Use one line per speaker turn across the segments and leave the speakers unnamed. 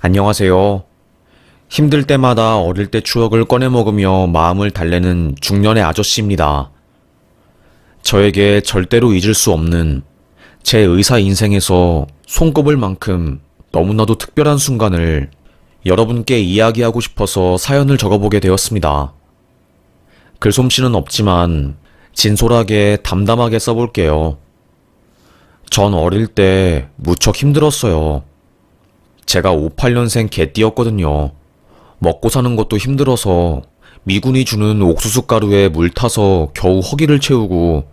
안녕하세요. 힘들 때마다 어릴 때 추억을 꺼내 먹으며 마음을 달래는 중년의 아저씨입니다. 저에게 절대로 잊을 수 없는 제 의사 인생에서 손꼽을 만큼 너무나도 특별한 순간을 여러분께 이야기하고 싶어서 사연을 적어보게 되었습니다. 글솜씨는 없지만 진솔하게 담담하게 써볼게요. 전 어릴 때 무척 힘들었어요. 제가 58년생 개띠였거든요. 먹고 사는 것도 힘들어서 미군이 주는 옥수수 가루에 물 타서 겨우 허기를 채우고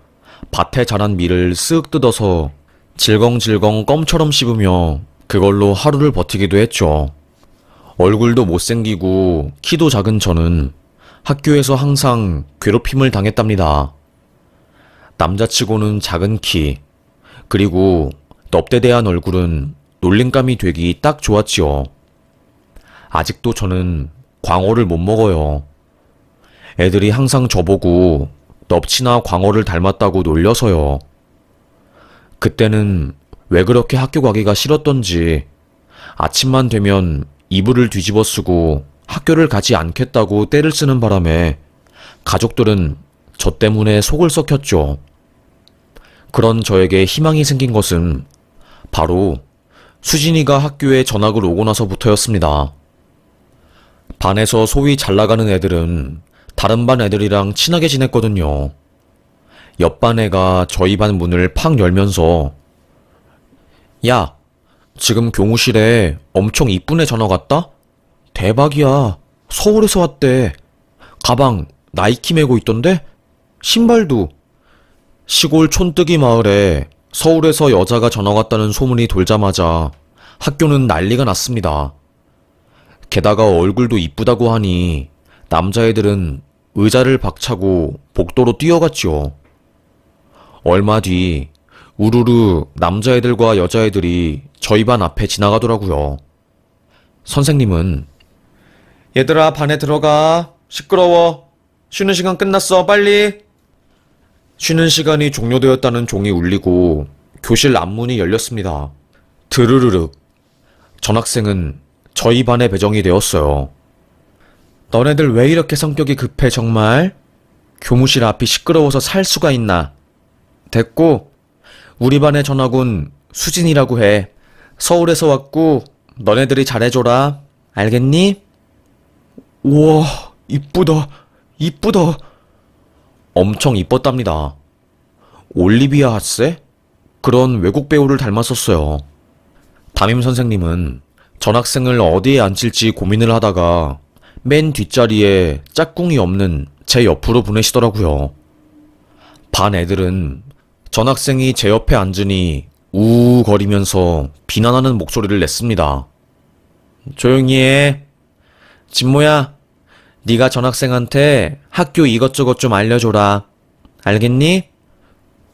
밭에 자란 밀을 쓱 뜯어서 질겅질겅 껌처럼 씹으며 그걸로 하루를 버티기도 했죠. 얼굴도 못생기고 키도 작은 저는 학교에서 항상 괴롭힘을 당했답니다. 남자치고는 작은 키, 그리고 넙대대한 얼굴은 놀림감이 되기 딱 좋았지요. 아직도 저는 광어를 못 먹어요. 애들이 항상 저보고 넙치나 광어를 닮았다고 놀려서요. 그때는 왜 그렇게 학교 가기가 싫었던지 아침만 되면 이불을 뒤집어 쓰고 학교를 가지 않겠다고 떼를 쓰는 바람에 가족들은 저 때문에 속을 썩혔죠. 그런 저에게 희망이 생긴 것은 바로 수진이가 학교에 전학을 오고 나서부터였습니다. 반에서 소위 잘 나가는 애들은 다른 반 애들이랑 친하게 지냈거든요. 옆반 애가 저희 반 문을 팍 열면서 야, 지금 교무실에 엄청 이쁜 애 전화 갔다? 대박이야. 서울에서 왔대. 가방 나이키 메고 있던데? 신발도. 시골 촌뜨기 마을에 서울에서 여자가 전화 왔다는 소문이 돌자마자 학교는 난리가 났습니다. 게다가 얼굴도 이쁘다고 하니 남자애들은 의자를 박차고 복도로 뛰어갔지요. 얼마 뒤 우르르 남자애들과 여자애들이 저희 반 앞에 지나가더라고요. 선생님은 얘들아 반에 들어가. 시끄러워. 쉬는 시간 끝났어. 빨리. 쉬는 시간이 종료되었다는 종이 울리고 교실 앞문이 열렸습니다. 드르르륵. 전학생은 저희 반에 배정이 되었어요. 너네들 왜 이렇게 성격이 급해 정말? 교무실 앞이 시끄러워서 살 수가 있나? 됐고, 우리 반의 전학은 수진이라고 해. 서울에서 왔고 너네들이 잘해줘라. 알겠니? 우와, 이쁘다. 이쁘다. 엄청 이뻤답니다. 올리비아 핫세? 그런 외국 배우를 닮았었어요. 담임 선생님은 전학생을 어디에 앉힐지 고민을 하다가 맨 뒷자리에 짝꿍이 없는 제 옆으로 보내시더라고요. 반 애들은 전학생이 제 옆에 앉으니 우우 거리면서 비난하는 목소리를 냈습니다. 조용히 해. 진모야, 네가 전학생한테 학교 이것저것 좀 알려줘라. 알겠니?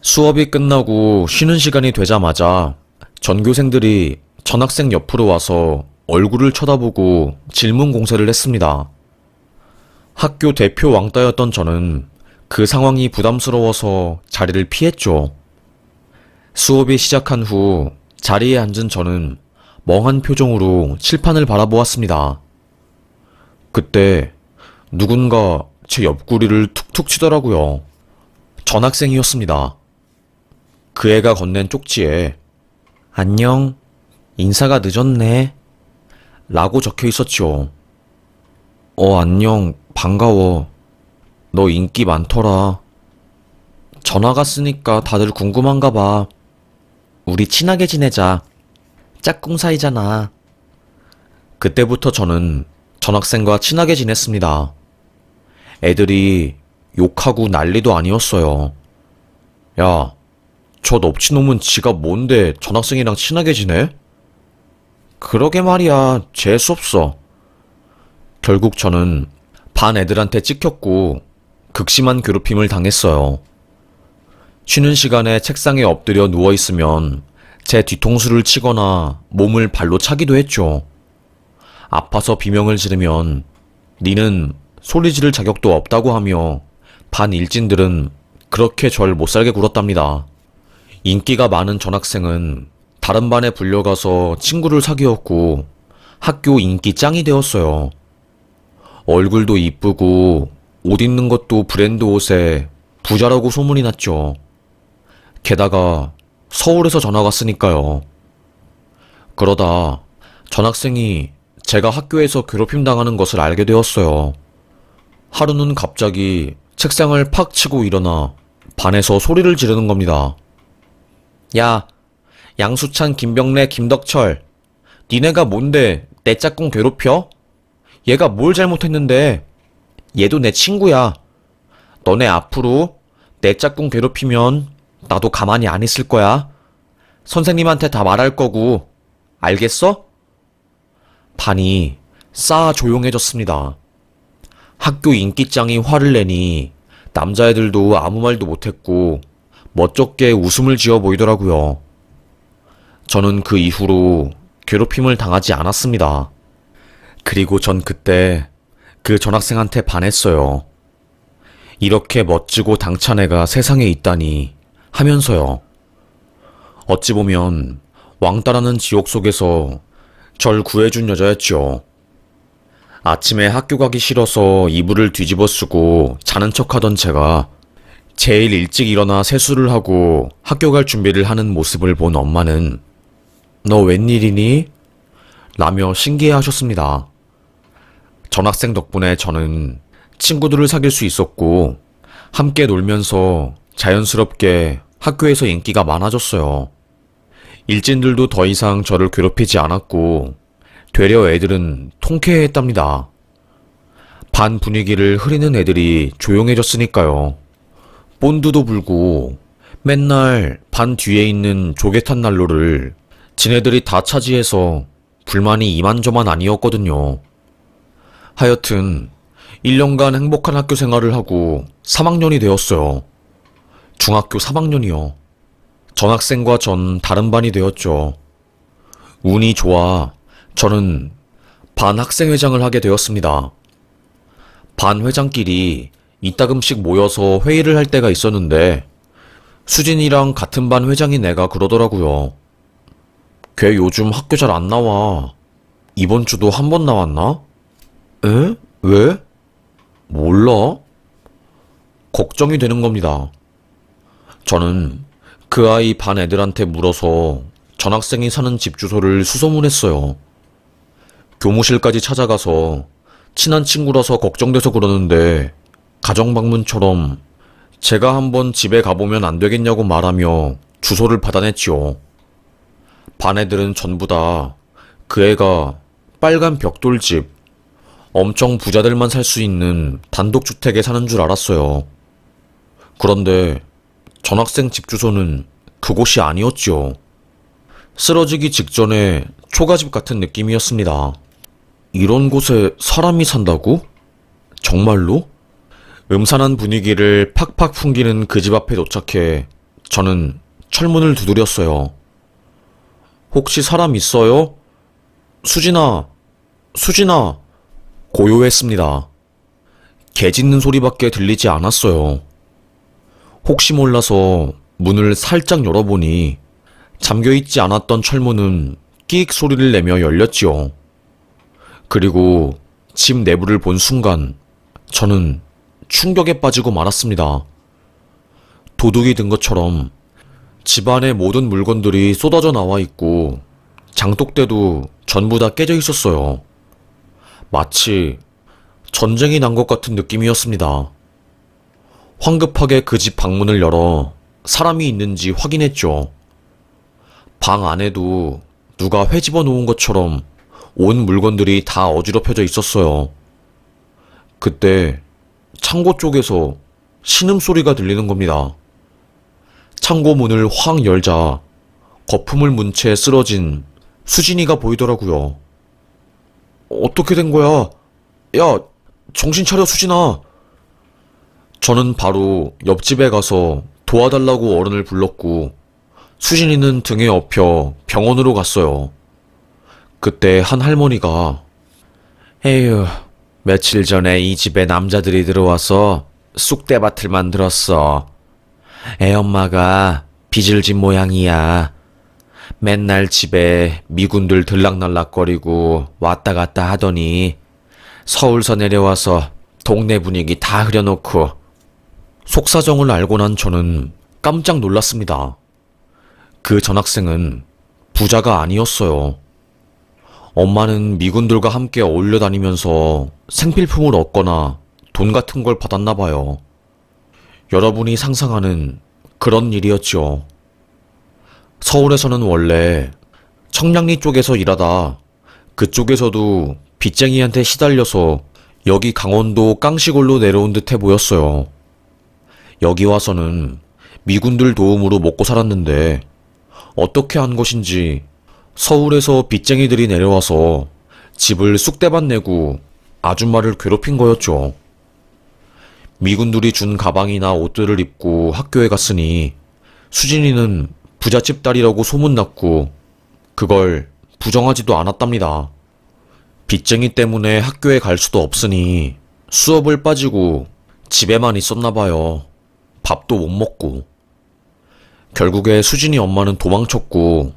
수업이 끝나고 쉬는 시간이 되자마자 전교생들이 전학생 옆으로 와서 얼굴을 쳐다보고 질문 공세를 했습니다. 학교 대표 왕따였던 저는 그 상황이 부담스러워서 자리를 피했죠. 수업이 시작한 후 자리에 앉은 저는 멍한 표정으로 칠판을 바라보았습니다. 그때 누군가 제 옆구리를 툭툭 치더라고요. 전학생이었습니다. 그 애가 건넨 쪽지에 안녕, 인사가 늦었네 라고 적혀 있었죠. 안녕, 반가워. 너 인기 많더라. 전화 왔으니까 다들 궁금한가 봐. 우리 친하게 지내자. 짝꿍 사이잖아. 그때부터 저는 전학생과 친하게 지냈습니다. 애들이 욕하고 난리도 아니었어요. 야, 저 넙치놈은 지가 뭔데 전학생이랑 친하게 지내? 그러게 말이야, 재수없어. 결국 저는 반 애들한테 찍혔고 극심한 괴롭힘을 당했어요. 쉬는 시간에 책상에 엎드려 누워있으면 제 뒤통수를 치거나 몸을 발로 차기도 했죠. 아파서 비명을 지르면 니는 소리 지를 자격도 없다고 하며 반 일진들은 그렇게 절 못살게 굴었답니다. 인기가 많은 전학생은 다른 반에 불려가서 친구를 사귀었고 학교 인기 짱이 되었어요. 얼굴도 이쁘고 옷 입는 것도 브랜드 옷에 부자라고 소문이 났죠. 게다가 서울에서 전학 왔으니까요. 그러다 전학생이 제가 학교에서 괴롭힘 당하는 것을 알게 되었어요. 하루는 갑자기 책상을 팍 치고 일어나 반에서 소리를 지르는 겁니다. 야, 양수찬, 김병래, 김덕철, 니네가 뭔데 내 짝꿍 괴롭혀? 얘가 뭘 잘못했는데? 얘도 내 친구야. 너네 앞으로 내 짝꿍 괴롭히면 나도 가만히 안 있을 거야. 선생님한테 다 말할 거고, 알겠어? 반이 싸 조용해졌습니다. 학교 인기짱이 화를 내니 남자애들도 아무 말도 못했고 멋쩍게 웃음을 지어 보이더라고요. 저는 그 이후로 괴롭힘을 당하지 않았습니다. 그리고 전 그때 그 전학생한테 반했어요. 이렇게 멋지고 당찬 애가 세상에 있다니 하면서요. 어찌 보면 왕따라는 지옥 속에서 절 구해준 여자였죠. 아침에 학교 가기 싫어서 이불을 뒤집어 쓰고 자는 척하던 제가 제일 일찍 일어나 세수를 하고 학교 갈 준비를 하는 모습을 본 엄마는 "너 웬일이니?" 라며 신기해하셨습니다. 전학생 덕분에 저는 친구들을 사귈 수 있었고 함께 놀면서 자연스럽게 학교에서 인기가 많아졌어요. 일진들도 더 이상 저를 괴롭히지 않았고 되려 애들은 통쾌해했답니다. 반 분위기를 흐리는 애들이 조용해졌으니까요. 본드도 불고 맨날 반 뒤에 있는 조개탄 난로를 지네들이 다 차지해서 불만이 이만저만 아니었거든요. 하여튼 1년간 행복한 학교 생활을 하고 3학년이 되었어요. 중학교 3학년이요. 전학생과 전 다른 반이 되었죠. 운이 좋아 저는 반 학생회장을 하게 되었습니다. 반 회장끼리 이따금씩 모여서 회의를 할 때가 있었는데 수진이랑 같은 반 회장인 애가 그러더라고요. 걔 요즘 학교 잘 안 나와. 이번 주도 한 번 나왔나? 에? 왜? 몰라? 걱정이 되는 겁니다. 저는 그 아이 반 애들한테 물어서 전학생이 사는 집 주소를 수소문했어요. 교무실까지 찾아가서 친한 친구라서 걱정돼서 그러는데 가정방문처럼 제가 한번 집에 가보면 안 되겠냐고 말하며 주소를 받아냈지요. 반 애들은 전부 다 그 애가 빨간 벽돌집, 엄청 부자들만 살 수 있는 단독주택에 사는 줄 알았어요. 그런데 전학생 집 주소는 그곳이 아니었지요. 쓰러지기 직전에 초가집 같은 느낌이었습니다. 이런 곳에 사람이 산다고? 정말로? 음산한 분위기를 팍팍 풍기는 그 집 앞에 도착해 저는 철문을 두드렸어요. 혹시 사람 있어요? 수진아, 수진아. 고요했습니다. 개 짖는 소리밖에 들리지 않았어요. 혹시 몰라서 문을 살짝 열어보니 잠겨있지 않았던 철문은 끼익 소리를 내며 열렸지요. 그리고 집 내부를 본 순간 저는 충격에 빠지고 말았습니다. 도둑이 든 것처럼 집안의 모든 물건들이 쏟아져 나와 있고 장독대도 전부 다 깨져 있었어요. 마치 전쟁이 난 것 같은 느낌이었습니다. 황급하게 그 집 방문을 열어 사람이 있는지 확인했죠. 방 안에도 누가 회집어 놓은 것처럼 온 물건들이 다 어지럽혀져 있었어요. 그때 창고 쪽에서 신음소리가 들리는 겁니다. 창고 문을 확 열자 거품을 문 채 쓰러진 수진이가 보이더라고요. 어떻게 된 거야? 야, 정신 차려, 수진아. 저는 바로 옆집에 가서 도와달라고 어른을 불렀고 수진이는 등에 업혀 병원으로 갔어요. 그때 한 할머니가 "에휴, 며칠 전에 이 집에 남자들이 들어와서 쑥대밭을 만들었어. 애 엄마가 빚을 진 모양이야. 맨날 집에 미군들 들락날락거리고 왔다 갔다 하더니 서울서 내려와서 동네 분위기 다 흐려놓고. 속사정을 알고 난 저는 깜짝 놀랐습니다. 그 전학생은 부자가 아니었어요. 엄마는 미군들과 함께 어울려 다니면서 생필품을 얻거나 돈 같은 걸 받았나 봐요. 여러분이 상상하는 그런 일이었죠. 서울에서는 원래 청량리 쪽에서 일하다 그쪽에서도 빚쟁이한테 시달려서 여기 강원도 깡시골로 내려온 듯해 보였어요. 여기 와서는 미군들 도움으로 먹고 살았는데 어떻게 한 것인지 서울에서 빚쟁이들이 내려와서 집을 쑥대밭 내고 아줌마를 괴롭힌 거였죠. 미군들이 준 가방이나 옷들을 입고 학교에 갔으니 수진이는 부잣집 딸이라고 소문났고 그걸 부정하지도 않았답니다. 빚쟁이 때문에 학교에 갈 수도 없으니 수업을 빠지고 집에만 있었나 봐요. 밥도 못 먹고. 결국에 수진이 엄마는 도망쳤고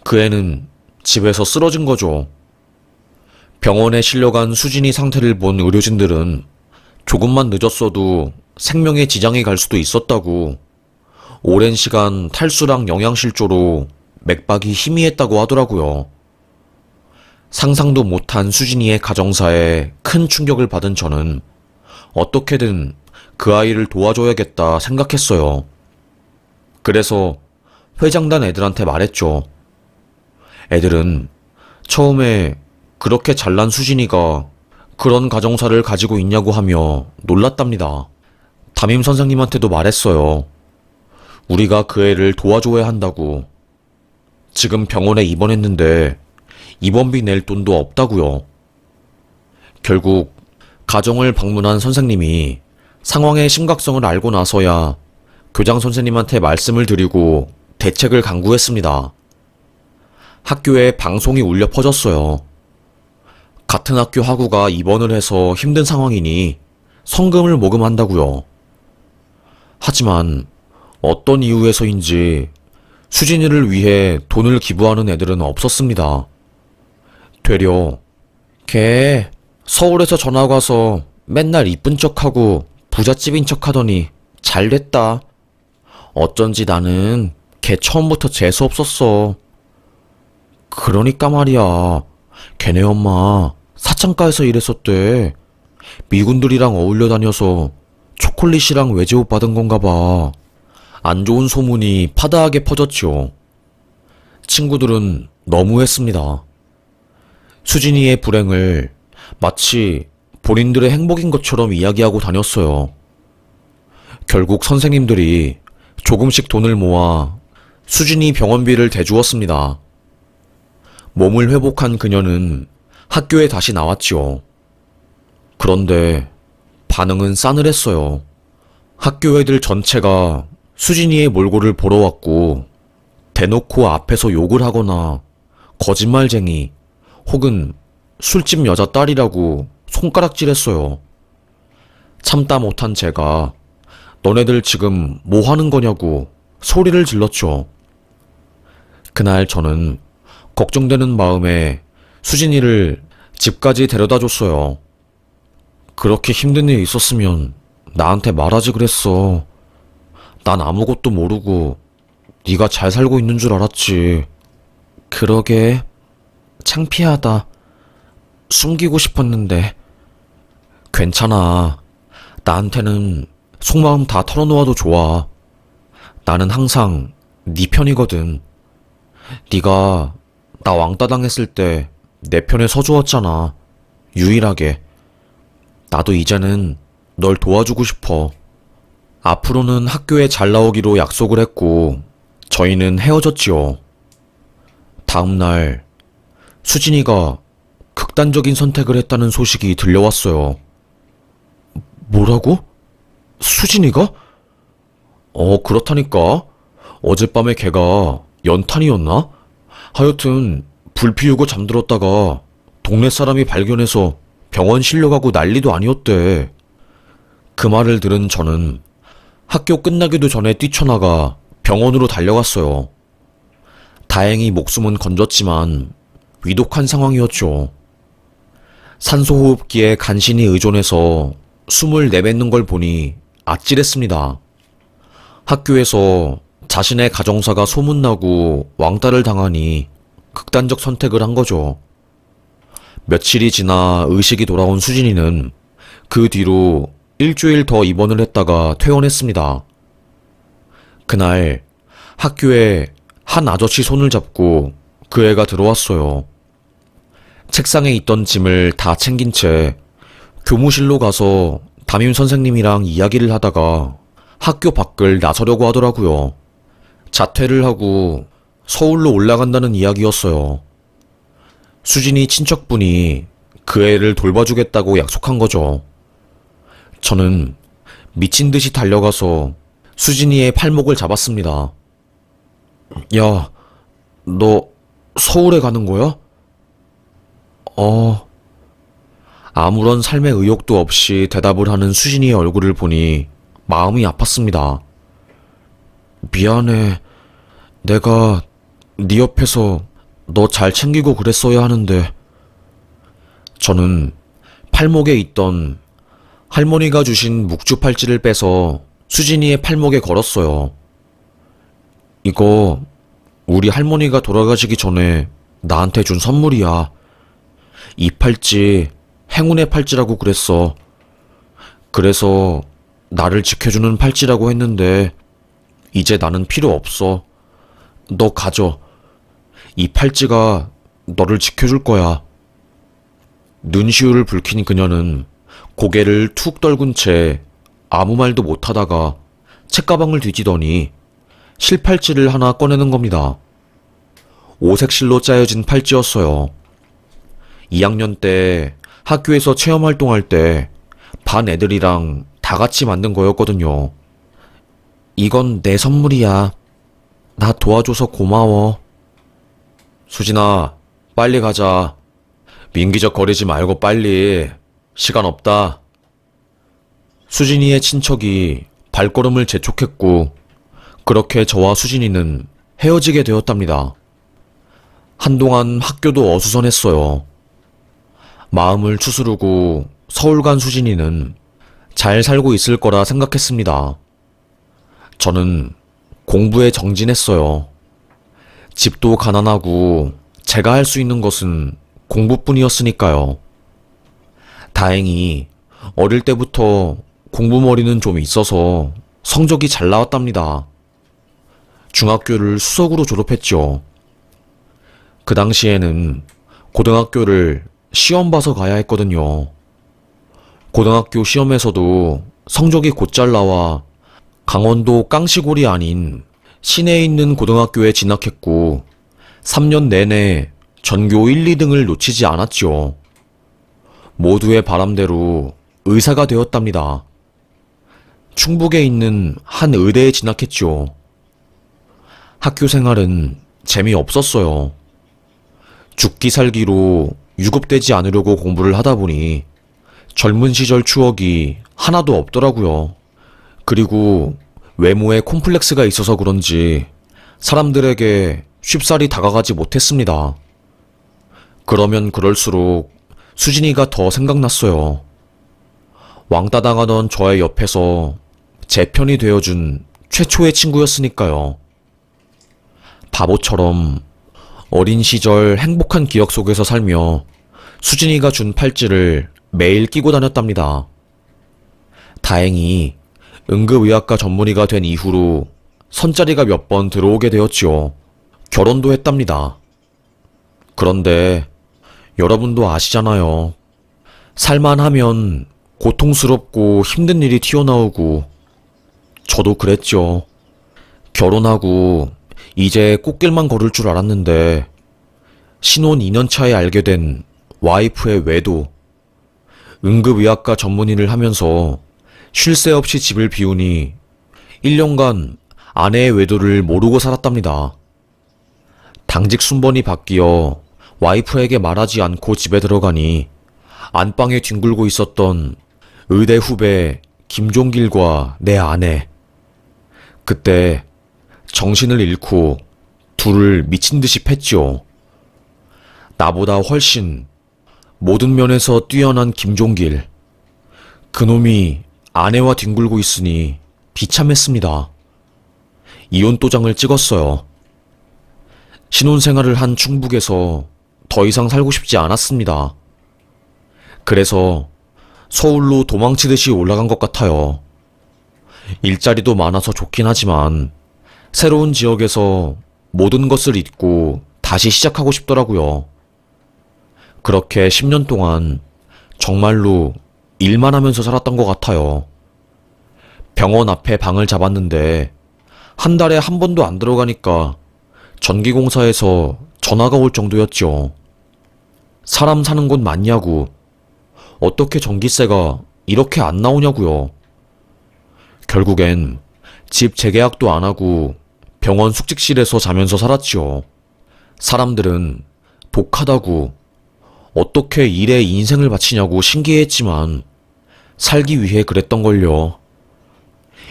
그 애는 집에서 쓰러진 거죠. 병원에 실려간 수진이 상태를 본 의료진들은 조금만 늦었어도 생명에 지장이 갈 수도 있었다고, 오랜 시간 탈수랑 영양실조로 맥박이 희미했다고 하더라고요. 상상도 못한 수진이의 가정사에 큰 충격을 받은 저는 어떻게든 그 아이를 도와줘야겠다 생각했어요. 그래서 회장단 애들한테 말했죠. 애들은 처음에 그렇게 잘난 수진이가 그런 가정사를 가지고 있냐고 하며 놀랐답니다. 담임 선생님한테도 말했어요. 우리가 그 애를 도와줘야 한다고. 지금 병원에 입원했는데 입원비 낼 돈도 없다고요. 결국 가정을 방문한 선생님이 상황의 심각성을 알고 나서야 교장 선생님한테 말씀을 드리고 대책을 강구했습니다. 학교에 방송이 울려 퍼졌어요. 같은 학교 학우가 입원을 해서 힘든 상황이니 성금을 모금한다고요. 하지만 어떤 이유에서인지 수진이를 위해 돈을 기부하는 애들은 없었습니다. 되려 걔 서울에서 전학 와서 맨날 이쁜 척하고 부잣집인 척하더니 잘됐다. 어쩐지 나는 걔 처음부터 재수 없었어. 그러니까 말이야. 걔네 엄마 사창가에서 일했었대. 미군들이랑 어울려 다녀서 초콜릿이랑 외제옷 받은 건가 봐. 안 좋은 소문이 파다하게 퍼졌죠. 친구들은 너무했습니다. 수진이의 불행을 마치 본인들의 행복인 것처럼 이야기하고 다녔어요. 결국 선생님들이 조금씩 돈을 모아 수진이 병원비를 대주었습니다. 몸을 회복한 그녀는 학교에 다시 나왔지요. 그런데 반응은 싸늘했어요. 학교 애들 전체가 수진이의 몰골을 보러 왔고 대놓고 앞에서 욕을 하거나 거짓말쟁이 혹은 술집 여자 딸이라고 손가락질했어요. 참다 못한 제가 너네들 지금 뭐 하는 거냐고 소리를 질렀죠. 그날 저는 걱정되는 마음에 수진이를 집까지 데려다 줬어요. 그렇게 힘든 일 있었으면 나한테 말하지 그랬어. 난 아무것도 모르고 네가 잘 살고 있는 줄 알았지. 그러게 창피하다. 숨기고 싶었는데. 괜찮아. 나한테는 속마음 다 털어놓아도 좋아. 나는 항상 네 편이거든. 네가 나 왕따 당했을 때 내 편에 서주었잖아. 유일하게. 나도 이제는 널 도와주고 싶어. 앞으로는 학교에 잘 나오기로 약속을 했고 저희는 헤어졌지요. 다음날 수진이가 극단적인 선택을 했다는 소식이 들려왔어요. 뭐라고? 수진이가? 그렇다니까. 어젯밤에 걔가 연탄이었나? 하여튼 불 피우고 잠들었다가 동네 사람이 발견해서 병원 실려가고 난리도 아니었대. 그 말을 들은 저는 학교 끝나기도 전에 뛰쳐나가 병원으로 달려갔어요. 다행히 목숨은 건졌지만 위독한 상황이었죠. 산소호흡기에 간신히 의존해서 숨을 내뱉는 걸 보니 아찔했습니다. 학교에서 자신의 가정사가 소문나고 왕따를 당하니 극단적 선택을 한 거죠. 며칠이 지나 의식이 돌아온 수진이는 그 뒤로 일주일 더 입원을 했다가 퇴원했습니다. 그날 학교에 한 아저씨 손을 잡고 그 애가 들어왔어요. 책상에 있던 짐을 다 챙긴 채 교무실로 가서 담임 선생님이랑 이야기를 하다가 학교 밖을 나서려고 하더라고요. 자퇴를 하고 서울로 올라간다는 이야기였어요. 수진이 친척분이 그 애를 돌봐주겠다고 약속한 거죠. 저는 미친 듯이 달려가서 수진이의 팔목을 잡았습니다. 야, 너 서울에 가는 거야? 아무런 삶의 의욕도 없이 대답을 하는 수진이의 얼굴을 보니 마음이 아팠습니다. 미안해. 내가 네 옆에서 너 잘 챙기고 그랬어야 하는데. 저는 팔목에 있던 할머니가 주신 묵주 팔찌를 빼서 수진이의 팔목에 걸었어요. 이거 우리 할머니가 돌아가시기 전에 나한테 준 선물이야. 이 팔찌 행운의 팔찌라고 그랬어. 그래서 나를 지켜주는 팔찌라고 했는데 이제 나는 필요 없어. 너 가져. 이 팔찌가 너를 지켜줄 거야. 눈시울을 붉힌 그녀는 고개를 툭 떨군 채 아무 말도 못하다가 책가방을 뒤지더니 실팔찌를 하나 꺼내는 겁니다. 오색 실로 짜여진 팔찌였어요. 2학년 때 학교에서 체험활동할 때 반 애들이랑 다 같이 만든 거였거든요. 이건 내 선물이야. 나 도와줘서 고마워. 수진아, 빨리 가자. 민기적 거리지 말고 빨리. 시간 없다. 수진이의 친척이 발걸음을 재촉했고 그렇게 저와 수진이는 헤어지게 되었답니다. 한동안 학교도 어수선했어요. 마음을 추스르고 서울 간 수진이는 잘 살고 있을 거라 생각했습니다. 저는 공부에 정진했어요. 집도 가난하고 제가 할 수 있는 것은 공부뿐이었으니까요. 다행히 어릴 때부터 공부머리는 좀 있어서 성적이 잘 나왔답니다. 중학교를 수석으로 졸업했죠. 그 당시에는 고등학교를 시험 봐서 가야 했거든요. 고등학교 시험에서도 성적이 곧잘 나와 강원도 깡시골이 아닌 시내에 있는 고등학교에 진학했고 3년 내내 전교 1, 2등을 놓치지 않았죠. 모두의 바람대로 의사가 되었답니다. 충북에 있는 한 의대에 진학했죠. 학교 생활은 재미없었어요. 죽기 살기로 유급되지 않으려고 공부를 하다 보니 젊은 시절 추억이 하나도 없더라고요. 그리고 외모에 콤플렉스가 있어서 그런지 사람들에게 쉽사리 다가가지 못했습니다. 그러면 그럴수록 수진이가 더 생각났어요. 왕따 당하던 저의 옆에서 제 편이 되어준 최초의 친구였으니까요. 바보처럼 어린 시절 행복한 기억 속에서 살며 수진이가 준 팔찌를 매일 끼고 다녔답니다. 다행히 응급의학과 전문의가 된 이후로 선자리가 몇 번 들어오게 되었지요. 결혼도 했답니다. 그런데 여러분도 아시잖아요. 살만하면 고통스럽고 힘든 일이 튀어나오고 저도 그랬죠. 결혼하고 이제 꽃길만 걸을 줄 알았는데 신혼 2년 차에 알게 된 와이프의 외도. 응급의학과 전문의를 하면서 쉴 새 없이 집을 비우니 1년간 아내의 외도를 모르고 살았답니다. 당직 순번이 바뀌어 와이프에게 말하지 않고 집에 들어가니 안방에 뒹굴고 있었던 의대 후배 김종길과 내 아내. 그때 정신을 잃고 둘을 미친 듯이 팼지요. 나보다 훨씬 모든 면에서 뛰어난 김종길. 그놈이 아내와 뒹굴고 있으니 비참했습니다. 이혼 도장을 찍었어요. 신혼생활을 한 충북에서 더 이상 살고 싶지 않았습니다. 그래서 서울로 도망치듯이 올라간 것 같아요. 일자리도 많아서 좋긴 하지만 새로운 지역에서 모든 것을 잊고 다시 시작하고 싶더라고요. 그렇게 10년 동안 정말로 일만 하면서 살았던 것 같아요. 병원 앞에 방을 잡았는데 한 달에 한 번도 안 들어가니까 전기공사에서 전화가 올 정도였죠. 사람 사는 곳 맞냐고. 어떻게 전기세가 이렇게 안 나오냐고요. 결국엔 집 재계약도 안 하고 병원 숙직실에서 자면서 살았지요. 사람들은 독하다고, 어떻게 일에 인생을 바치냐고 신기해했지만 살기 위해 그랬던걸요.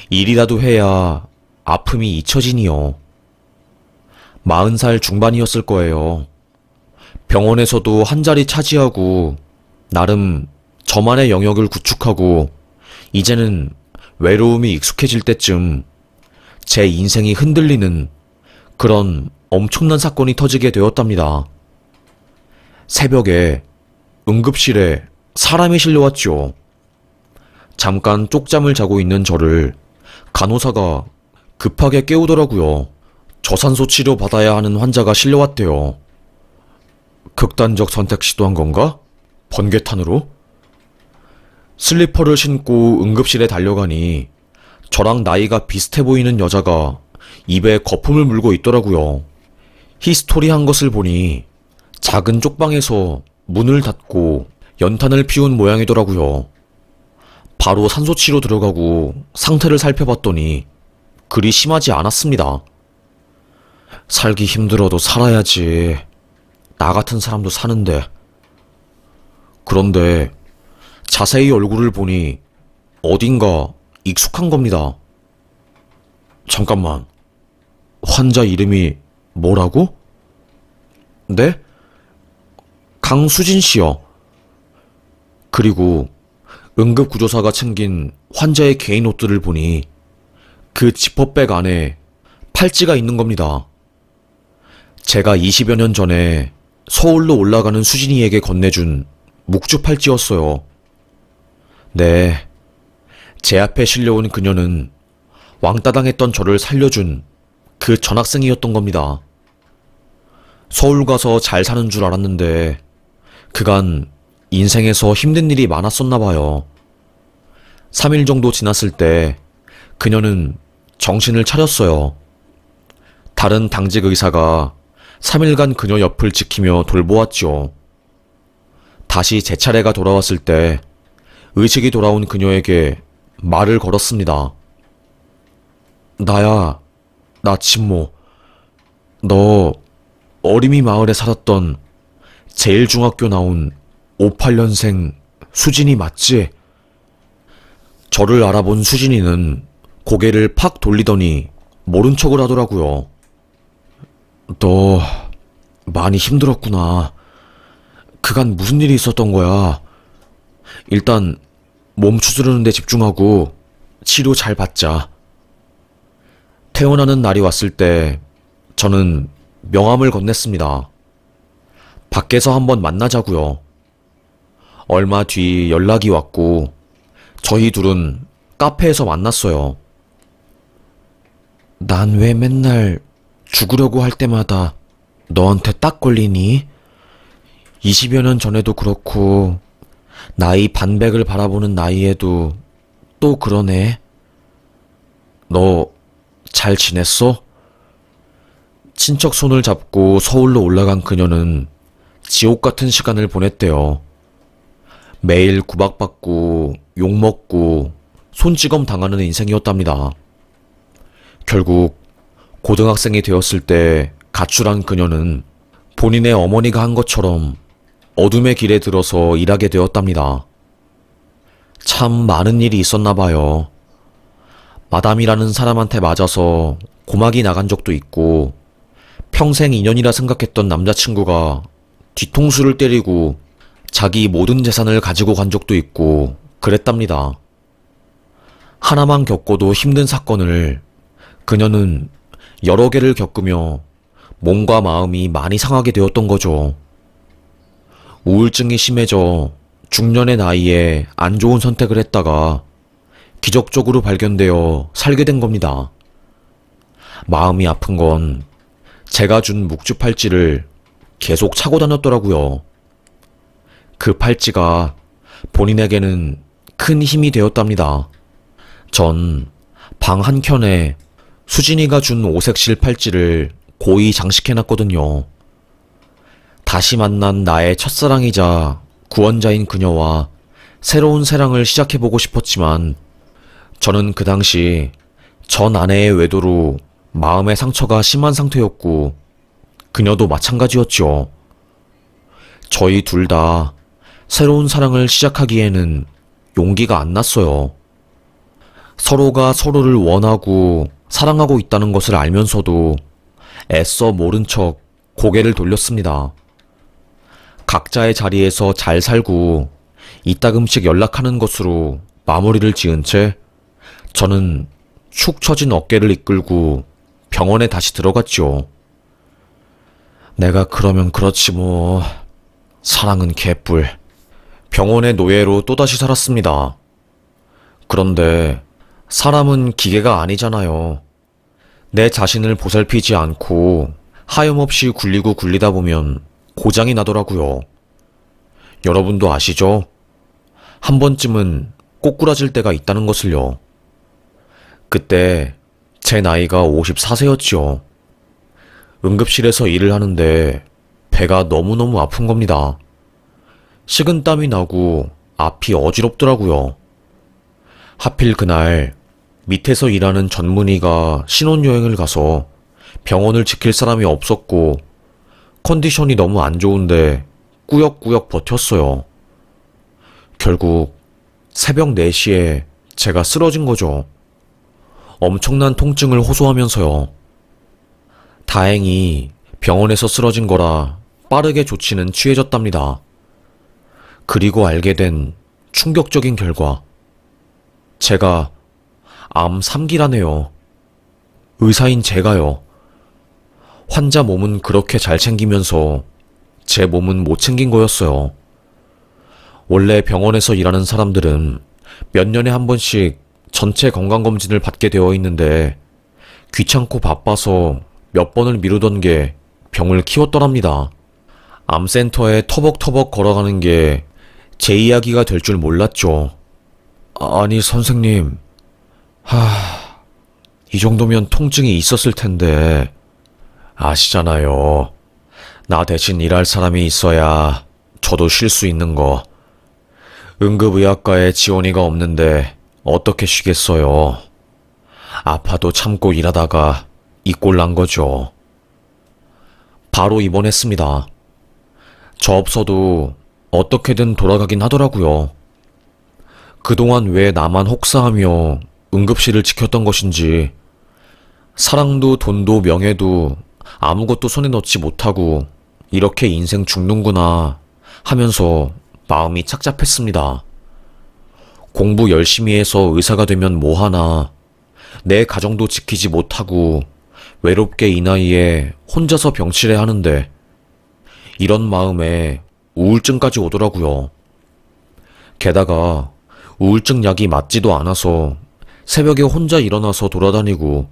일이라도 해야 아픔이 잊혀지니요. 40살 중반이었을 거예요. 병원에서도 한 자리 차지하고 나름 저만의 영역을 구축하고 이제는 외로움이 익숙해질 때쯤 제 인생이 흔들리는 그런 엄청난 사건이 터지게 되었답니다. 새벽에 응급실에 사람이 실려왔죠. 잠깐 쪽잠을 자고 있는 저를 간호사가 급하게 깨우더라고요. 저산소 치료 받아야 하는 환자가 실려왔대요. 극단적 선택 시도한 건가? 번개탄으로? 슬리퍼를 신고 응급실에 달려가니 저랑 나이가 비슷해 보이는 여자가 입에 거품을 물고 있더라고요. 히스토리한 것을 보니 작은 쪽방에서 문을 닫고 연탄을 피운 모양이더라고요. 바로 산소치료 들어가고 상태를 살펴봤더니 그리 심하지 않았습니다. 살기 힘들어도 살아야지. 나 같은 사람도 사는데. 그런데 자세히 얼굴을 보니 어딘가 익숙한 겁니다. 잠깐만. 환자 이름이 뭐라고? 네? 강수진 씨요. 그리고 응급구조사가 챙긴 환자의 개인 옷들을 보니 그 지퍼백 안에 팔찌가 있는 겁니다. 제가 20여 년 전에 서울로 올라가는 수진이에게 건네준 묵주 팔찌였어요. 네, 제 앞에 실려온 그녀는 왕따당했던 저를 살려준 그 전학생이었던 겁니다. 서울 가서 잘 사는 줄 알았는데 그간 인생에서 힘든 일이 많았었나 봐요. 3일 정도 지났을 때 그녀는 정신을 차렸어요. 다른 당직 의사가 3일간 그녀 옆을 지키며 돌보았지요. 다시 제 차례가 돌아왔을 때 의식이 돌아온 그녀에게 말을 걸었습니다. 나야, 나 진모. 너 어림이 마을에 살았던 제일중학교 나온 58년생 수진이 맞지? 저를 알아본 수진이는 고개를 팍 돌리더니 모른 척을 하더라고요. 너 많이 힘들었구나. 그간 무슨 일이 있었던 거야? 일단 몸 추스르는 데 집중하고 치료 잘 받자. 태어나는 날이 왔을 때 저는 명함을 건넸습니다. 밖에서 한번 만나자고요. 얼마 뒤 연락이 왔고 저희 둘은 카페에서 만났어요. 난 왜 맨날 죽으려고 할 때마다 너한테 딱 걸리니? 20여 년 전에도 그렇고 나이 반백을 바라보는 나이에도 또 그러네. 너 잘 지냈어? 친척 손을 잡고 서울로 올라간 그녀는 지옥 같은 시간을 보냈대요. 매일 구박받고 욕먹고 손찌검 당하는 인생이었답니다. 결국 고등학생이 되었을 때 가출한 그녀는 본인의 어머니가 한 것처럼 어둠의 길에 들어서 일하게 되었답니다. 참 많은 일이 있었나 봐요. 마담이라는 사람한테 맞아서 고막이 나간 적도 있고 평생 인연이라 생각했던 남자친구가 뒤통수를 때리고 자기 모든 재산을 가지고 간 적도 있고 그랬답니다. 하나만 겪어도 힘든 사건을 그녀는 여러 개를 겪으며 몸과 마음이 많이 상하게 되었던 거죠. 우울증이 심해져 중년의 나이에 안 좋은 선택을 했다가 기적적으로 발견되어 살게 된 겁니다. 마음이 아픈 건 제가 준 묵주 팔찌를 계속 차고 다녔더라고요. 그 팔찌가 본인에게는 큰 힘이 되었답니다. 전 방 한켠에 수진이가 준 오색실 팔찌를 고이 장식해놨거든요. 다시 만난 나의 첫사랑이자 구원자인 그녀와 새로운 사랑을 시작해보고 싶었지만 저는 그 당시 전 아내의 외도로 마음의 상처가 심한 상태였고 그녀도 마찬가지였죠. 저희 둘 다 새로운 사랑을 시작하기에는 용기가 안 났어요. 서로가 서로를 원하고 사랑하고 있다는 것을 알면서도 애써 모른 척 고개를 돌렸습니다. 각자의 자리에서 잘 살고 이따금씩 연락하는 것으로 마무리를 지은 채 저는 축 처진 어깨를 이끌고 병원에 다시 들어갔죠. 내가 그러면 그렇지 뭐. 사랑은 개뿔. 병원의 노예로 또다시 살았습니다. 그런데 사람은 기계가 아니잖아요. 내 자신을 보살피지 않고 하염없이 굴리고 굴리다 보면 고장이 나더라고요. 여러분도 아시죠? 한 번쯤은 꼬꾸라질 때가 있다는 것을요. 그때 제 나이가 54세였지요. 응급실에서 일을 하는데 배가 너무너무 아픈 겁니다. 식은땀이 나고 앞이 어지럽더라고요. 하필 그날 밑에서 일하는 전문의가 신혼여행을 가서 병원을 지킬 사람이 없었고 컨디션이 너무 안 좋은데 꾸역꾸역 버텼어요. 결국 새벽 4시에 제가 쓰러진 거죠. 엄청난 통증을 호소하면서요. 다행히 병원에서 쓰러진 거라 빠르게 조치는 취해졌답니다. 그리고 알게 된 충격적인 결과. 제가 암 3기라네요. 의사인 제가요. 환자 몸은 그렇게 잘 챙기면서 제 몸은 못 챙긴 거였어요. 원래 병원에서 일하는 사람들은 몇 년에 한 번씩 전체 건강검진을 받게 되어 있는데 귀찮고 바빠서 몇 번을 미루던 게 병을 키웠더랍니다. 암센터에 터벅터벅 걸어가는 게 제 이야기가 될 줄 몰랐죠. 아니 선생님, 이 정도면 통증이 있었을 텐데. 아시잖아요. 나 대신 일할 사람이 있어야 저도 쉴 수 있는 거. 응급의학과에 지원이가 없는데 어떻게 쉬겠어요. 아파도 참고 일하다가 이 꼴 난 거죠. 바로 입원했습니다. 저 없어도 어떻게든 돌아가긴 하더라고요. 그동안 왜 나만 혹사하며 응급실을 지켰던 것인지, 사랑도 돈도 명예도 아무것도 손에 넣지 못하고 이렇게 인생 죽는구나 하면서 마음이 착잡했습니다. 공부 열심히 해서 의사가 되면 뭐하나, 내 가정도 지키지 못하고 외롭게 이 나이에 혼자서 병치레 하는데, 이런 마음에 우울증까지 오더라고요. 게다가 우울증 약이 맞지도 않아서 새벽에 혼자 일어나서 돌아다니고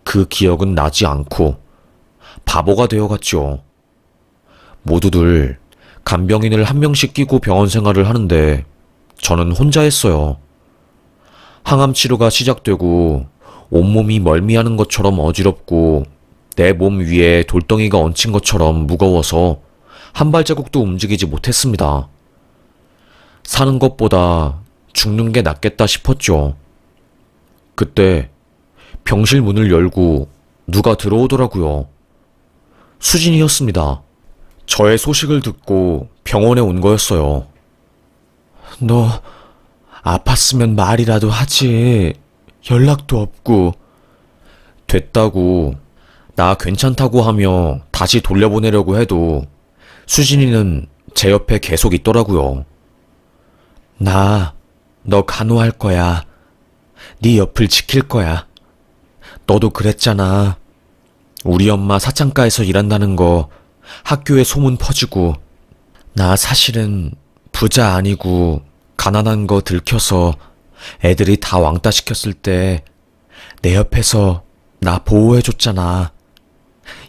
그 기억은 나지 않고 바보가 되어갔죠. 모두들 간병인을 한 명씩 끼고 병원 생활을 하는데 저는 혼자 했어요. 항암 치료가 시작되고 온몸이 멀미하는 것처럼 어지럽고 내 몸 위에 돌덩이가 얹힌 것처럼 무거워서 한 발자국도 움직이지 못했습니다. 사는 것보다 죽는 게 낫겠다 싶었죠. 그때 병실 문을 열고 누가 들어오더라고요. 수진이었습니다. 저의 소식을 듣고 병원에 온 거였어요. 너 아팠으면 말이라도 하지. 연락도 없고. 됐다고 나 괜찮다고 하며 다시 돌려보내려고 해도 수진이는 제 옆에 계속 있더라고요. 나 너 간호할 거야. 네 옆을 지킬 거야. 너도 그랬잖아. 우리 엄마 사창가에서 일한다는 거 학교에 소문 퍼지고 나 사실은 부자 아니고 가난한 거 들켜서 애들이 다 왕따 시켰을 때 내 옆에서 나 보호해줬잖아.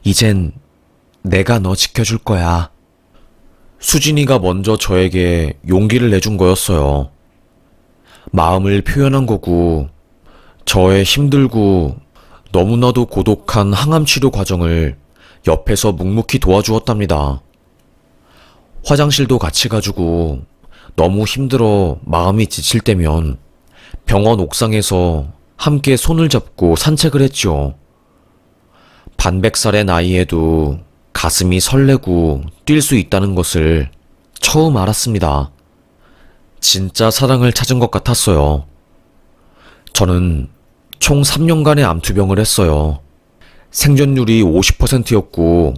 이젠 내가 너 지켜줄 거야. 수진이가 먼저 저에게 용기를 내준 거였어요. 마음을 표현한 거고 저의 힘들고 너무나도 고독한 항암 치료 과정을 옆에서 묵묵히 도와주었답니다. 화장실도 같이 가지고 너무 힘들어 마음이 지칠 때면 병원 옥상에서 함께 손을 잡고 산책을 했죠. 반백살의 나이에도 가슴이 설레고 뛸 수 있다는 것을 처음 알았습니다. 진짜 사랑을 찾은 것 같았어요. 저는 총 3년간의 암투병을 했어요. 생존율이 50%였고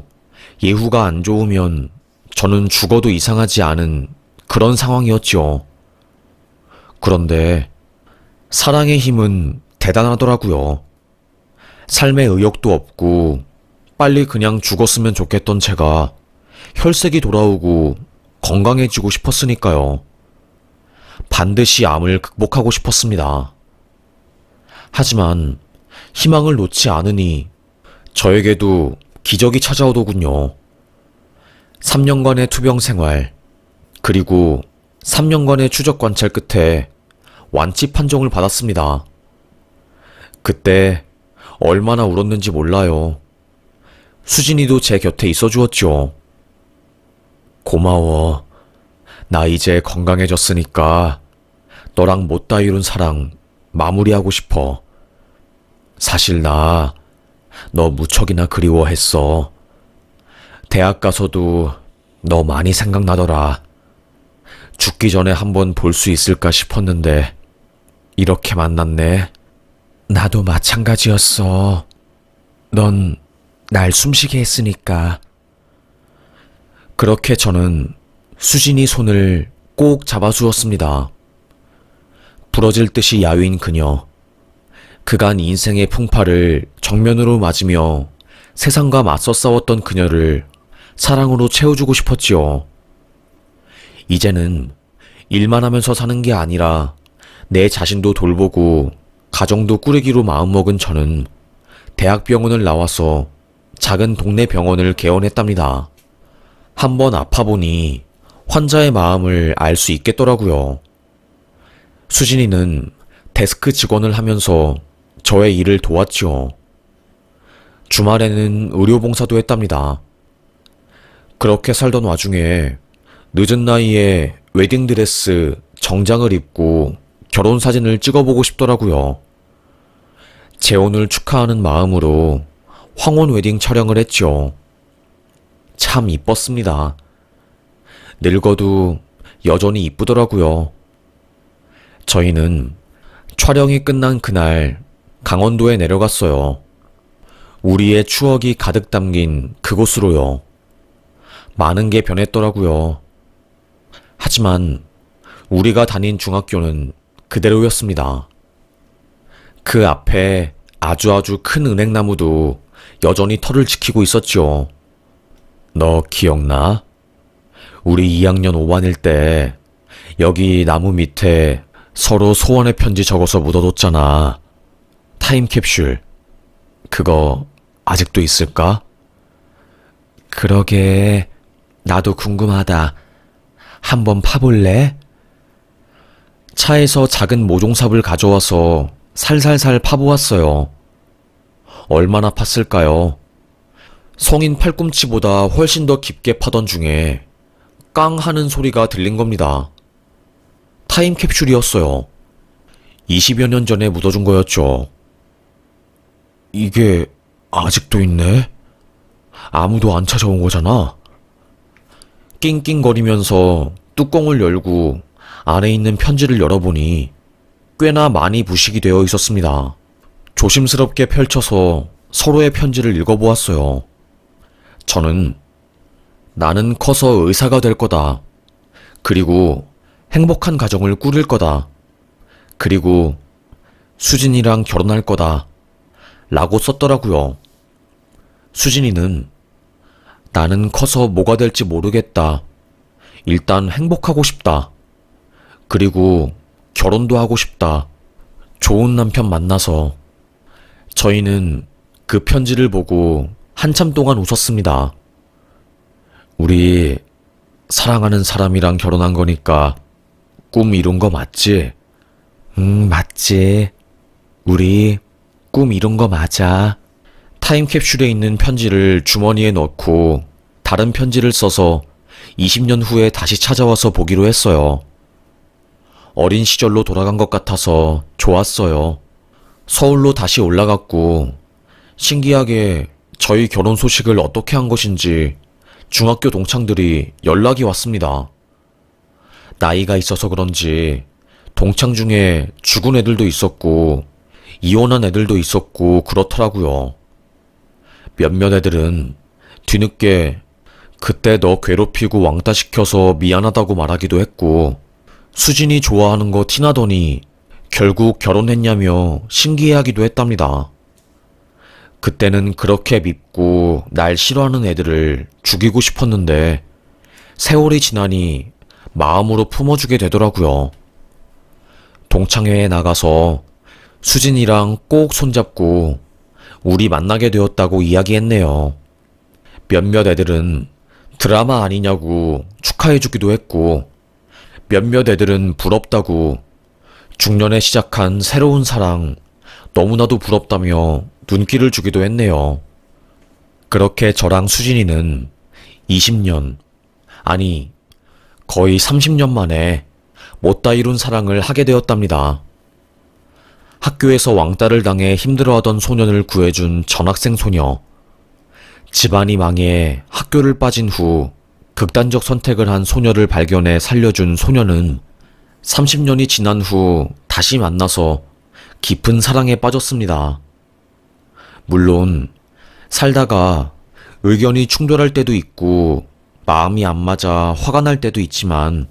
예후가 안 좋으면 저는 죽어도 이상하지 않은 그런 상황이었죠. 그런데 사랑의 힘은 대단하더라고요. 삶의 의욕도 없고 빨리 그냥 죽었으면 좋겠던 제가 혈색이 돌아오고 건강해지고 싶었으니까요. 반드시 암을 극복하고 싶었습니다. 하지만 희망을 놓지 않으니 저에게도 기적이 찾아오더군요. 3년간의 투병 생활, 그리고 3년간의 추적 관찰 끝에 완치 판정을 받았습니다. 그때 얼마나 울었는지 몰라요. 수진이도 제 곁에 있어 주었죠. 고마워. 나 이제 건강해졌으니까 너랑 못다 이룬 사랑 마무리하고 싶어. 사실 나 너 무척이나 그리워했어. 대학 가서도 너 많이 생각나더라. 죽기 전에 한번 볼 수 있을까 싶었는데 이렇게 만났네. 나도 마찬가지였어. 넌 날 숨쉬게 했으니까. 그렇게 저는 수진이 손을 꼭 잡아주었습니다. 부러질 듯이 야윈 그녀. 그간 인생의 풍파를 정면으로 맞으며 세상과 맞서 싸웠던 그녀를 사랑으로 채워주고 싶었지요. 이제는 일만 하면서 사는 게 아니라 내 자신도 돌보고 가정도 꾸리기로 마음먹은 저는 대학병원을 나와서 작은 동네 병원을 개원했답니다. 한번 아파보니 환자의 마음을 알 수 있겠더라고요. 수진이는 데스크 직원을 하면서 저의 일을 도왔지요. 주말에는 의료봉사도 했답니다. 그렇게 살던 와중에 늦은 나이에 웨딩드레스, 정장을 입고 결혼사진을 찍어보고 싶더라고요. 재혼을 축하하는 마음으로 황혼 웨딩 촬영을 했죠. 참 이뻤습니다. 늙어도 여전히 이쁘더라고요. 저희는 촬영이 끝난 그날 강원도에 내려갔어요. 우리의 추억이 가득 담긴 그곳으로요. 많은 게 변했더라고요. 하지만 우리가 다닌 중학교는 그대로였습니다. 그 앞에 아주 큰 은행나무도 여전히 털을 지키고 있었죠. 너 기억나? 우리 2학년 5반일 때 여기 나무 밑에 서로 소원의 편지 적어서 묻어뒀잖아. 타임캡슐. 그거 아직도 있을까? 그러게. 나도 궁금하다. 한번 파볼래? 차에서 작은 모종삽을 가져와서 살살살 파보았어요. 얼마나 팠을까요? 성인 팔꿈치보다 훨씬 더 깊게 파던 중에 깡 하는 소리가 들린 겁니다. 타임캡슐이었어요. 20여 년 전에 묻어준 거였죠. 이게 아직도 있네? 아무도 안 찾아온 거잖아. 낑낑거리면서 뚜껑을 열고 안에 있는 편지를 열어보니 꽤나 많이 부식이 되어 있었습니다. 조심스럽게 펼쳐서 서로의 편지를 읽어보았어요. 저는 나는 커서 의사가 될 거다. 그리고 행복한 가정을 꾸릴 거다. 그리고 수진이랑 결혼할 거다. 라고 썼더라고요. 수진이는 나는 커서 뭐가 될지 모르겠다. 일단 행복하고 싶다. 그리고 결혼도 하고 싶다. 좋은 남편 만나서. 저희는 그 편지를 보고 한참 동안 웃었습니다. 우리 사랑하는 사람이랑 결혼한 거니까 꿈 이룬 거 맞지? 맞지. 우리 꿈 이룬 거 맞아. 타임캡슐에 있는 편지를 주머니에 넣고 다른 편지를 써서 20년 후에 다시 찾아와서 보기로 했어요. 어린 시절로 돌아간 것 같아서 좋았어요. 서울로 다시 올라갔고 신기하게 저희 결혼 소식을 어떻게 한 것인지 중학교 동창들이 연락이 왔습니다. 나이가 있어서 그런지 동창 중에 죽은 애들도 있었고 이혼한 애들도 있었고 그렇더라고요. 몇몇 애들은 뒤늦게 그때 너 괴롭히고 왕따시켜서 미안하다고 말하기도 했고 수진이 좋아하는 거 티나더니 결국 결혼했냐며 신기해하기도 했답니다. 그때는 그렇게 밉고 날 싫어하는 애들을 죽이고 싶었는데 세월이 지나니 마음으로 품어주게 되더라고요. 동창회에 나가서 수진이랑 꼭 손잡고 우리 만나게 되었다고 이야기했네요. 몇몇 애들은 드라마 아니냐고 축하해주기도 했고 몇몇 애들은 부럽다고 중년에 시작한 새로운 사랑 너무나도 부럽다며 눈길을 주기도 했네요. 그렇게 저랑 수진이는 20년, 아니 거의 30년 만에 못다 이룬 사랑을 하게 되었답니다. 학교에서 왕따를 당해 힘들어하던 소년을 구해준 전학생 소녀. 집안이 망해 학교를 빠진 후 극단적 선택을 한 소녀를 발견해 살려준 소녀는 30년이 지난 후 다시 만나서 깊은 사랑에 빠졌습니다. 물론 살다가 의견이 충돌할 때도 있고 마음이 안 맞아 화가 날 때도 있지만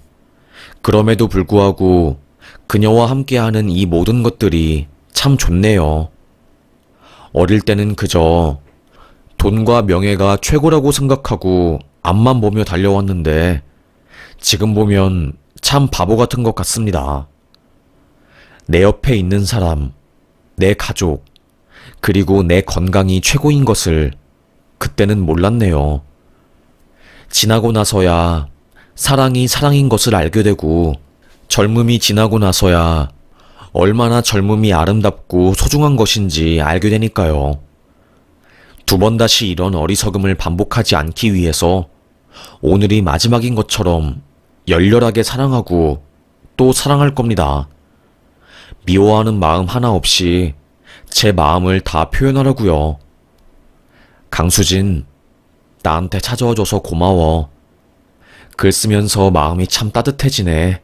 그럼에도 불구하고 그녀와 함께하는 이 모든 것들이 참 좋네요. 어릴 때는 그저 돈과 명예가 최고라고 생각하고 앞만 보며 달려왔는데 지금 보면 참 바보 같은 것 같습니다. 내 옆에 있는 사람, 내 가족, 그리고 내 건강이 최고인 것을 그때는 몰랐네요. 지나고 나서야 사랑이 사랑인 것을 알게 되고 젊음이 지나고 나서야 얼마나 젊음이 아름답고 소중한 것인지 알게 되니까요. 두 번 다시 이런 어리석음을 반복하지 않기 위해서 오늘이 마지막인 것처럼 열렬하게 사랑하고 또 사랑할 겁니다. 미워하는 마음 하나 없이 제 마음을 다 표현하려고요. 강수진, 나한테 찾아와줘서 고마워. 글 쓰면서 마음이 참 따뜻해지네.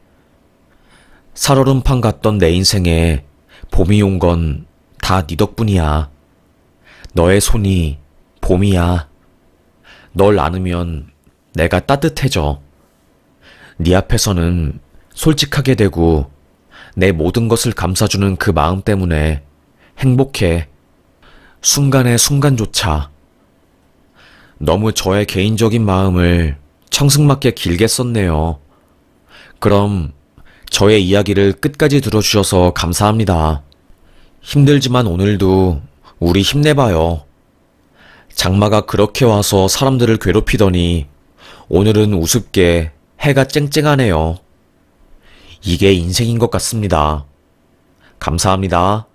살얼음판 같던 내 인생에 봄이 온 건 다 네 덕분이야. 너의 손이 봄이야. 널 안으면 내가 따뜻해져. 네 앞에서는 솔직하게 되고 내 모든 것을 감싸주는 그 마음 때문에 행복해. 순간의 순간조차. 너무 저의 개인적인 마음을 청승맞게 길게 썼네요. 그럼 저의 이야기를 끝까지 들어주셔서 감사합니다. 힘들지만 오늘도 우리 힘내봐요. 장마가 그렇게 와서 사람들을 괴롭히더니 오늘은 우습게 해가 쨍쨍하네요. 이게 인생인 것 같습니다. 감사합니다.